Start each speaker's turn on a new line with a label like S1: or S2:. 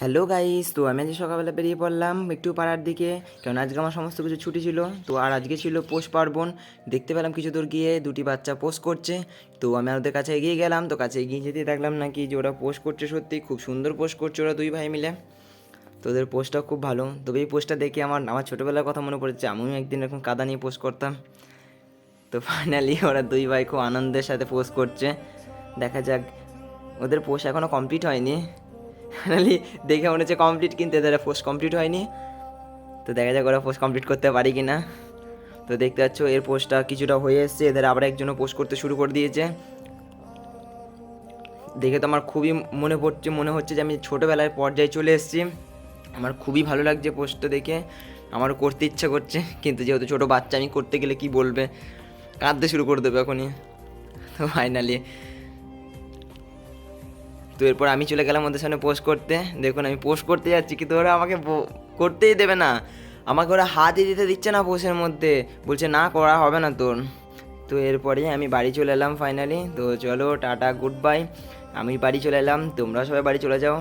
S1: Hello guys, তো আমি আজ সকালবেলা বেরিয়ে পড়লাম একটু পাড়ার দিকে, কারণ আজকে আমার সমস্ত কিছু ছুটি ছিল। তো আর আজকে ছিল পৌষ পার্বণ। দেখতে পেলাম কিছু দূর গিয়ে দুটি বাচ্চা পোষ করছে। তো আমি ওদের কাছে এগিয়ে গেলাম। তো কাছে এগিয়ে যেতে দেখলাম নাকি যে ওরা পোষ করছে, সত্যি খুব সুন্দর পোষ করছে ওরা দুই ভাই মিলে। তো ওদের পোস্টটা খুব ভালো। তবে এই পোস্টটা দেখে আমার আমার ছোটোবেলার কথা মনে পড়েছে, আমিও একদিন এরকম কাদা নিয়ে পোস্ট করতাম। তো ফাইনালি ওরা দুই ভাই খুব আনন্দের সাথে পোস্ট করছে। দেখা যাক, ওদের পোস্ট এখনও কমপ্লিট হয়নি। ফাইনালি দেখে মনে হচ্ছে কমপ্লিট, কিন্তু এদের পোস্ট কমপ্লিট হয়নি। তো দেখা যাক ওরা পোস্ট কমপ্লিট করতে পারি কি না। তো দেখতে পাচ্ছ এর পোস্টটা কিছুটা হয়ে এসছে, এদের আবার একজনও পোস্ট করতে শুরু করে দিয়েছে। দেখে তো আমার খুবই মনে হচ্ছে যে আমি ছোটোবেলায় পর্যায়ে চলে এসেছি। আমার খুবই ভালো লাগছে পোস্টটা দেখে, আমারও করতে ইচ্ছা করছে, কিন্তু যেহেতু ছোটো বাচ্চা আমি করতে গেলে কি বলবে, কাঁদতে শুরু করে দেবে এখনই। তো ফাইনালি তো এরপর আমি চলে গেলাম ওদের সামনে পোস্ট করতে। দেখুন আমি পোস্ট করতে যাচ্ছি, কিন্তু ওরা আমাকে করতেই দেবে না। আমাকে ওরা হাতই দিতে দিচ্ছে না পোস্টের মধ্যে, বলছে না করা হবে না তোর। তো এরপরে আমি বাড়ি চলে এলাম ফাইনালি। তো চলো টাটা, গুড বাই। আমি বাড়ি চলে এলাম, তোমরা সবাই বাড়ি চলে যাও।